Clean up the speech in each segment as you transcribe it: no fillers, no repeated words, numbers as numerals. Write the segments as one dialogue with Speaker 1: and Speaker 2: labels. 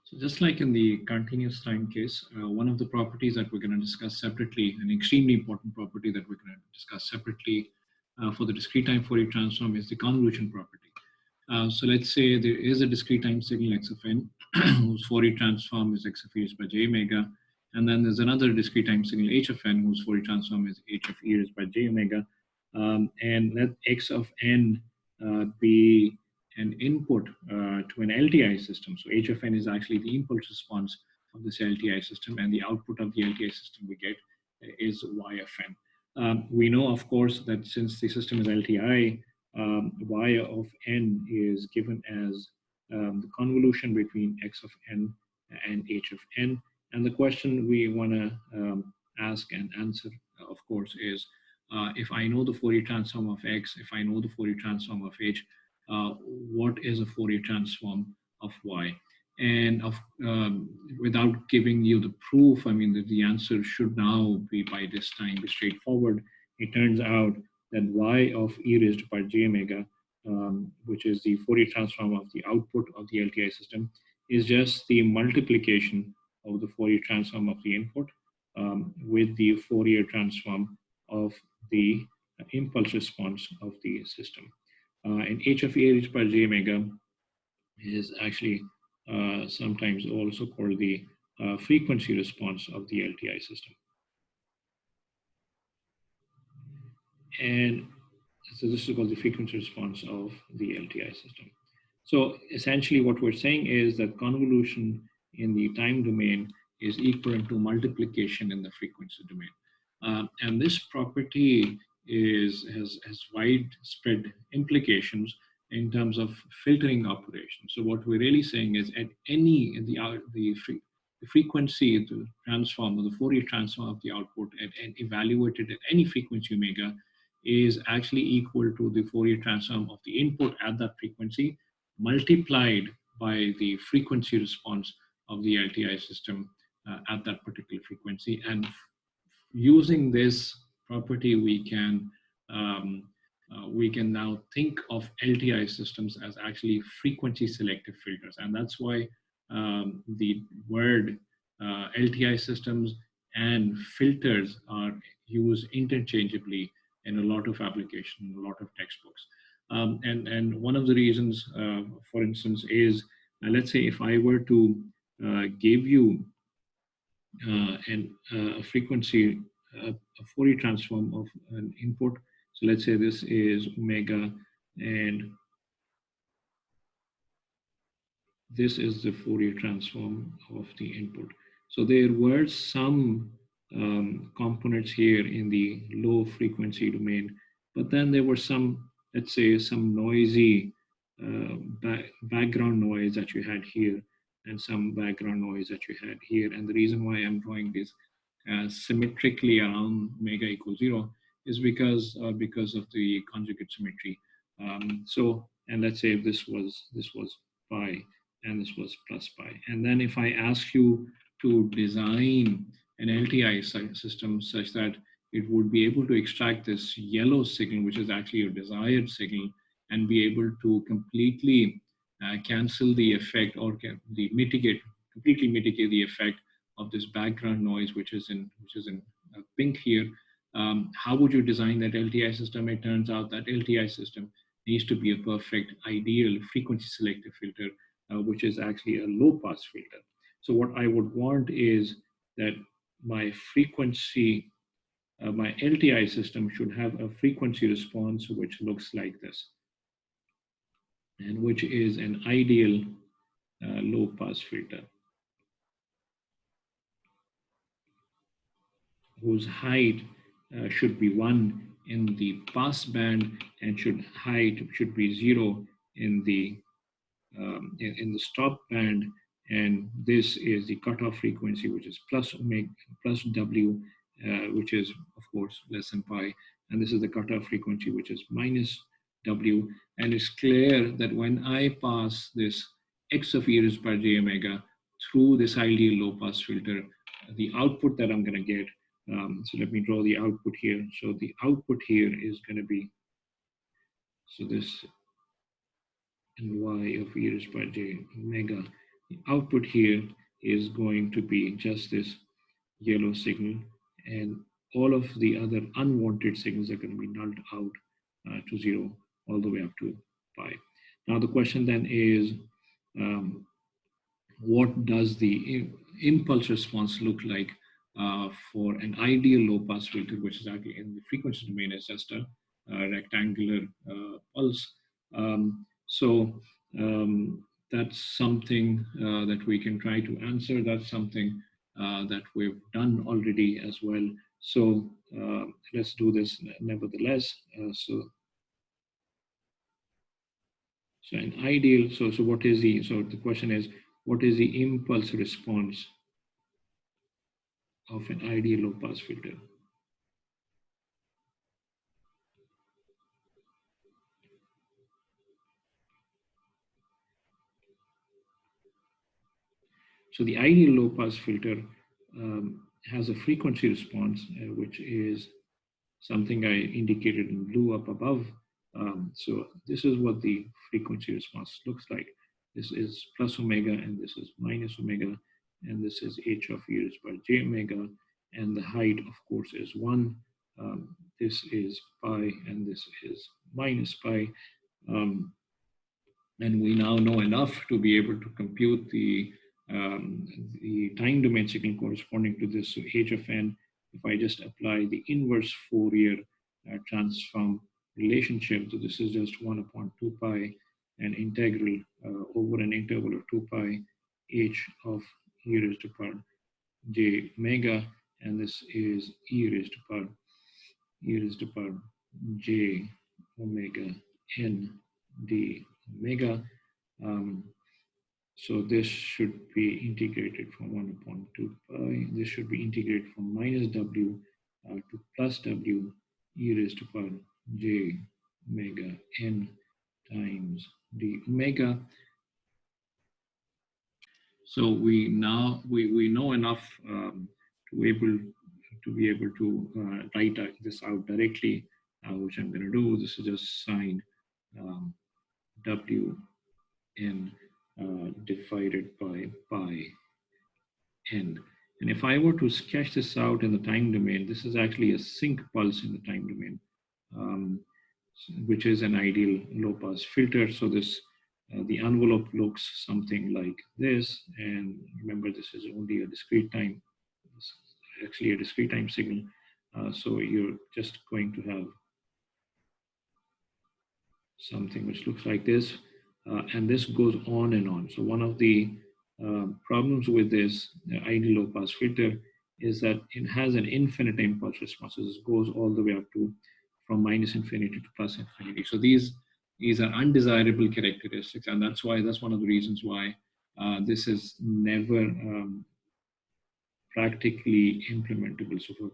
Speaker 1: So just like in the continuous time case, one of the properties that we're going to discuss separately, an extremely important property that we're going to discuss separately for the discrete time Fourier transform is the convolution property. So let's say there is a discrete time signal x of n whose Fourier transform is x of e raised by j omega, and then there's another discrete time signal h of n whose Fourier transform is h of e raised by j omega, and let x of n be an input to an LTI system. So h of n is actually the impulse response of this LTI system, and the output of the LTI system we get is y of n. We know, of course, that since the system is LTI, y of n is given as the convolution between x of n and h of n. And the question we want to ask and answer, of course, is if I know the Fourier transform of x, if I know the Fourier transform of h, what is a Fourier transform of y? And without giving you the proof, I mean, the answer should now be by this time be straightforward. It turns out that y of e raised by j omega, which is the Fourier transform of the output of the LTI system, is just the multiplication of the Fourier transform of the input with the Fourier transform of the impulse response of the system. And h of e raised by j omega is actually sometimes also called the frequency response of the LTI system. And so this is called the frequency response of the LTI system. So essentially what we're saying is that convolution in the time domain is equivalent to multiplication in the frequency domain. And this property has widespread implications in terms of filtering operations. So what we're really saying is at any, the frequency, the transform, or the Fourier transform of the output and evaluated at any frequency omega is actually equal to the Fourier transform of the input at that frequency multiplied by the frequency response of the LTI system at that particular frequency. And using this property, we can now think of LTI systems as actually frequency selective filters. And that's why the word LTI systems and filters are used interchangeably in a lot of applications, a lot of textbooks. And one of the reasons, for instance, is let's say if I were to give you a frequency, a Fourier transform of an input. So let's say this is omega, and this is the Fourier transform of the input. So there were some components here in the low frequency domain, but then there were some, let's say, some noisy background noise that you had here, and some background noise that you had here. And the reason why I'm drawing this symmetrically around omega equals 0 is because of the conjugate symmetry. So, and let's say if this was pi and this was plus pi. And then if I ask you to design an LTI system such that it would be able to extract this yellow signal, which is actually your desired signal, and be able to completely cancel the effect or completely mitigate the effect of this background noise, which is in pink here. How would you design that LTI system? It turns out that LTI system needs to be a perfect, ideal frequency selective filter, which is actually a low pass filter. So what I would want is that my frequency, my LTI system should have a frequency response which looks like this, and which is an ideal low pass filter, whose height should be 1 in the pass band and height should be 0 in the stop band. And this is the cutoff frequency, which is plus omega plus w, which is of course less than pi. And this is the cutoff frequency, which is minus w. And it's clear that when I pass this x of e raised by j omega through this ideal low pass filter, the output that I'm going to get, so let me draw the output here. So the output here is going to be, so this and y of e raised by j omega The output here is going to be just this yellow signal, and all of the other unwanted signals are going to be nulled out to zero all the way up to pi. Now the question then is, um, what does the impulse response look like for an ideal low pass filter, which is actually in the frequency domain is just a rectangular pulse. So that's something that we can try to answer. That's something that we've done already as well. So let's do this nevertheless. So an ideal, so what is so the question is, what is the impulse response of an ideal low pass filter? So the ideal low pass filter has a frequency response, which is something I indicated in blue up above. So this is what the frequency response looks like. This is plus omega, and this is minus omega, and this is h of e raised by j omega, and the height, of course, is 1. This is pi, and this is minus pi. Um, and we now know enough to be able to compute the time domain signal corresponding to this. So h of n, if I just apply the inverse Fourier transform relationship, so this is just 1 upon 2 pi, an integral over an interval of 2 pi h of e raised to power j omega, and this is e raised to power j omega n d omega. Um, so this should be integrated from 1 upon 2 pi. This should be integrated from minus w to plus w e raised to power j omega n times d omega. So we know enough to be able to write this out directly, which I'm going to do. This is just sine w n divided by pi n. And if I were to sketch this out in the time domain, this is actually a sync pulse in the time domain, um, which is an ideal low pass filter. So this the envelope looks something like this. And remember, this is only a discrete time. This is actually a discrete time signal. So you're just going to have something which looks like this, and this goes on and on. So one of the problems with this ideal low pass filter is that it has an infinite impulse response. It goes all the way up to from minus infinity to plus infinity. So these are undesirable characteristics, and that's one of the reasons why this is never practically implementable. So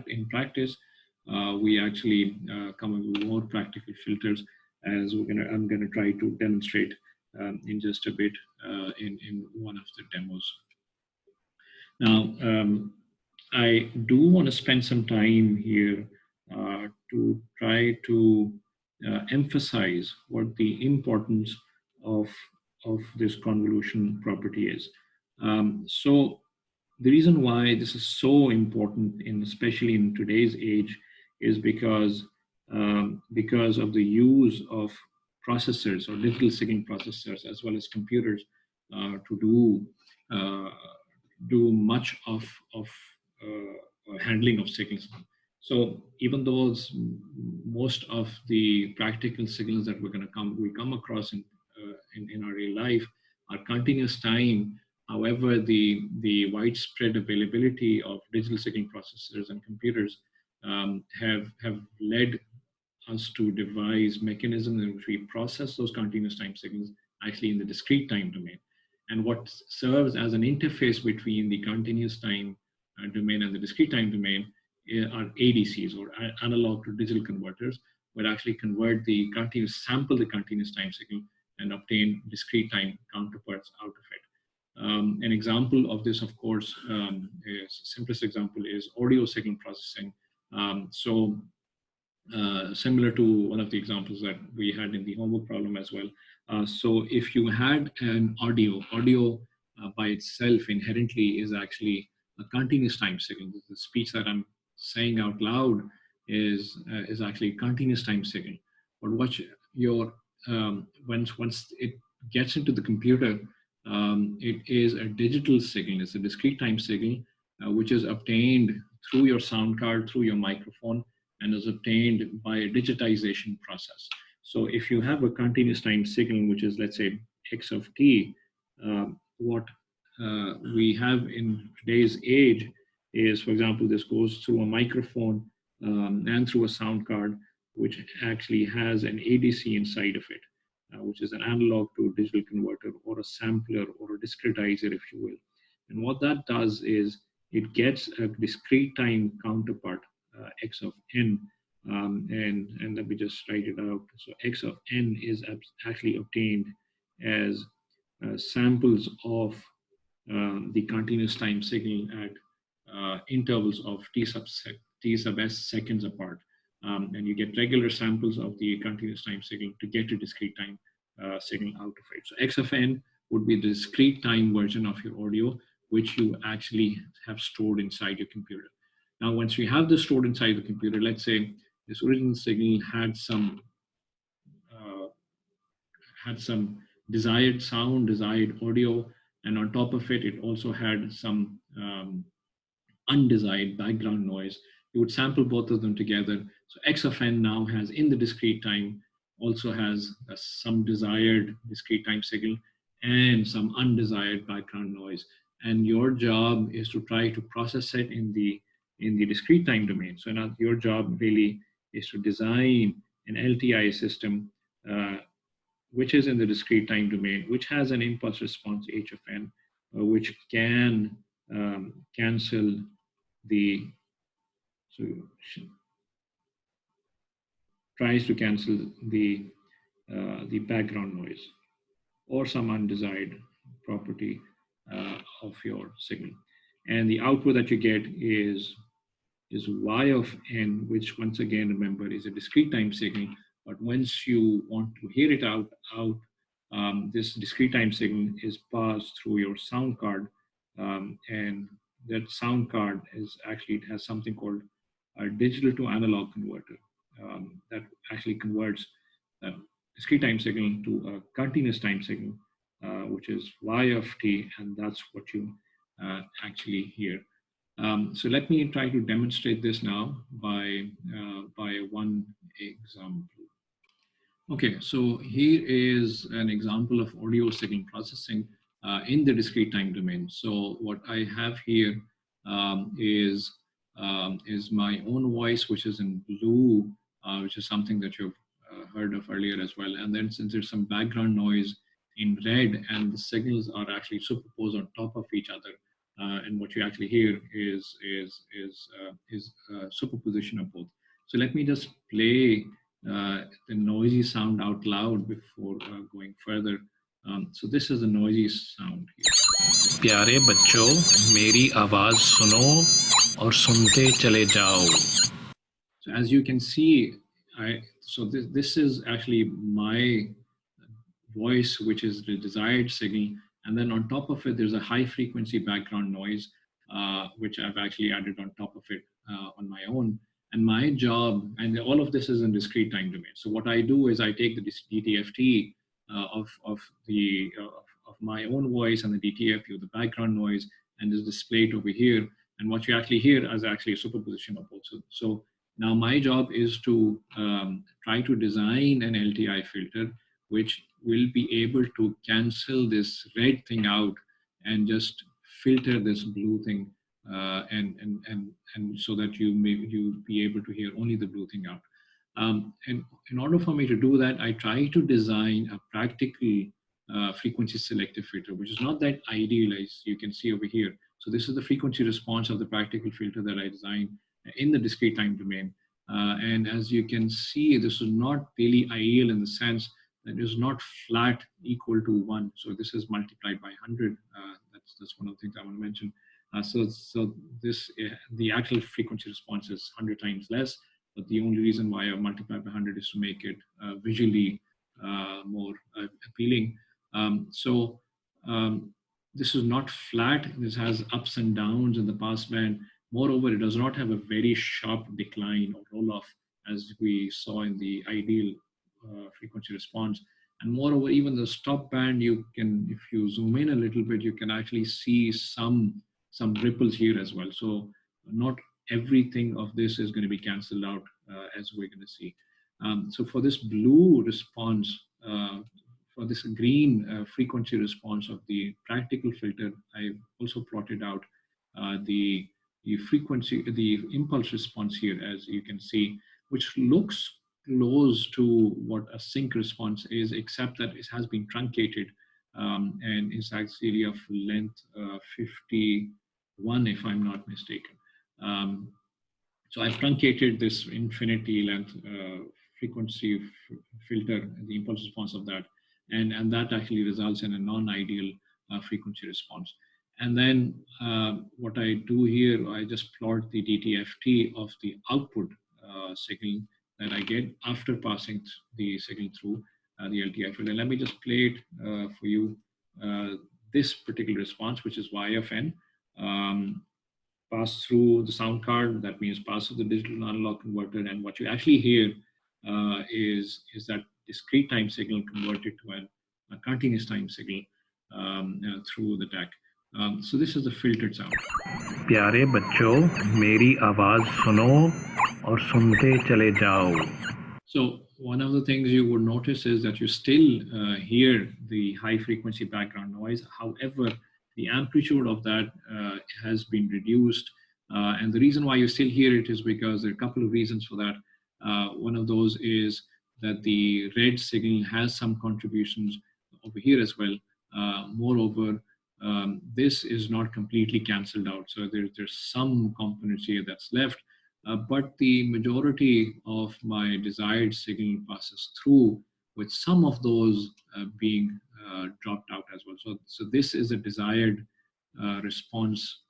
Speaker 1: in practice, we actually come up with more practical filters, as I'm gonna try to demonstrate in just a bit in one of the demos. Now, I do want to spend some time here to try to emphasize what the importance of this convolution property is. So the reason why this is so important, especially in today's age, is because of the use of processors or digital signal processors as well as computers to uh, do much of handling of signals. So even though most of the practical signals that we come across in our real life are continuous time. However, the widespread availability of digital signal processors and computers have led us to devise mechanisms in which we process those continuous time signals actually in the discrete time domain. And what serves as an interface between the continuous time domain and the discrete time domain are ADCs, or analog to digital converters, where actually sample the continuous time signal and obtain discrete time counterparts out of it. An example of this, of course, simplest example is audio signal processing. Similar to one of the examples that we had in the homework problem as well, So if you had an audio by itself inherently is actually a continuous time signal. The speech that I'm saying out loud is actually a continuous time signal. But what your once it gets into the computer, it is a digital signal. It's a discrete time signal, which is obtained through your sound card, through your microphone, and is obtained by a digitization process. So if you have a continuous time signal, which is, let's say, x of t, what we have in today's age is, for example, this goes through a microphone and through a sound card, which actually has an ADC inside of it, which is an analog to digital converter or a sampler or a discretizer, if you will. And what that does is it gets a discrete time counterpart, x of n, and let me just write it out. So x of n is actually obtained as samples of the continuous time signal at intervals of t sub s seconds apart. And you get regular samples of the continuous time signal to get a discrete time signal out of it. So x of n would be the discrete time version of your audio, which you actually have stored inside your computer. Now, once you have this stored inside the computer, let's say this original signal uh, had some desired sound, desired audio, and on top of it, it also had some undesired background noise. You would sample both of them together. So x of n now has, in the discrete time, also has some desired discrete time signal and some undesired background noise. And your job is to try to process it in the discrete time domain. So now your job really is to design an LTI system which is in the discrete time domain, which has an impulse response h of n, which can cancel the, so tries to cancel the background noise or some undesired property of your signal. And the output that you get is y of n, which once again, remember, is a discrete time signal. But once you want to hear it out, this discrete time signal is passed through your sound card. And that sound card is actually, it has something called a digital to analog converter that actually converts that discrete time signal to a continuous time signal, which is y of t, and that's what you actually hear. So let me try to demonstrate this now by one example. Okay, so here is an example of audio signal processing in the discrete time domain. So what I have here is my own voice, which is in blue, which is something that you've heard of earlier as well. And then since there's some background noise in red, and the signals are actually superposed on top of each other, and what you actually hear is superposition of both. So let me just play the noisy sound out loud before going further. So this is a noisy sound here. प्यारे बच्चों, मेरी आवाज सुनो और सुनते चले जाओ. So as you can see, this is actually my voice, which is the desired signal. And then on top of it, there's a high frequency background noise, which I've actually added on top of it on my own. And my job, and all of this is in discrete time domain. So what I do is I take the DTFT of my own voice and the DTFT of the background noise, and is displayed over here. And what you actually hear is actually a superposition of both. So now my job is to try to design an LTI filter which will be able to cancel this red thing out and just filter this blue thing, and so that you be able to hear only the blue thing out. And in order for me to do that, I try to design a practical frequency selective filter, which is not that ideal as you can see over here. So this is the frequency response of the practical filter that I designed in the discrete time domain. And as you can see, this is not really ideal in the sense that is not flat equal to 1. So this is multiplied by 100. That's one of the things I want to mention. So the actual frequency response is 100 times less, but the only reason why I multiply by 100 is to make it visually more appealing. So this is not flat. This has ups and downs in the passband. Moreover, it does not have a very sharp decline or roll off as we saw in the ideal frequency response. And moreover, even the stop band, you can, if you zoom in a little bit, you can actually see some ripples here as well. So not everything of this is going to be canceled out as we're going to see. So for this blue response, for this green frequency response of the practical filter, I've also plotted out the frequency, the impulse response here, as you can see, which looks close to what a sync response is, except that it has been truncated and is actually of length 51, if I'm not mistaken. So I've truncated this infinity length frequency filter, the impulse response of that, and that actually results in a non-ideal frequency response. And then what I do here, I just plot the DTFT of the output signal that I get after passing the signal through the LTI filter. Let me just play it for you. This particular response, which is Y of n, pass through the sound card. That means pass through the digital analog converter, and what you actually hear is that discrete time signal converted to a continuous time signal through the DAC. So this is the filtered sound.
Speaker 2: प्यारे बच्चों, मेरी आवाज सुनो और सुनते चले जाओ.
Speaker 1: So one of the things you would notice is that you still hear the high frequency background noise. However, the amplitude of that has been reduced. And the reason why you still hear it is because there are a couple of reasons for that. One of those is that the red signal has some contributions over here as well. Moreover, this is not completely canceled out. So there's some components here that's left. But the majority of my desired signal passes through, with some of those being dropped out as well. So this is a desired response.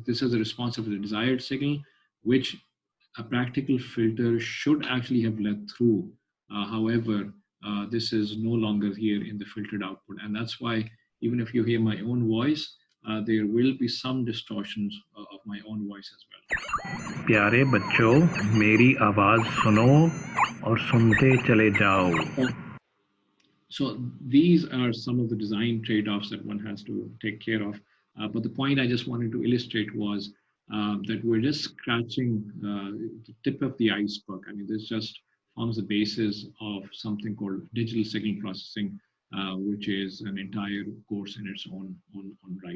Speaker 1: This is a response of the desired signal, which a practical filter should actually have let through. However, this is no longer here in the filtered output. And that's why even if you hear my own voice, there will be some distortions of my own voice as well.
Speaker 2: प्यारे बच्चों, मेरी आवाज सुनो और सुनते चले जाओ.
Speaker 1: So these are some of the design trade-offs that one has to take care of. But the point I just wanted to illustrate was that we're just scratching the tip of the iceberg. I mean, this just forms the basis of something called digital signal processing, which is an entire course in its own right.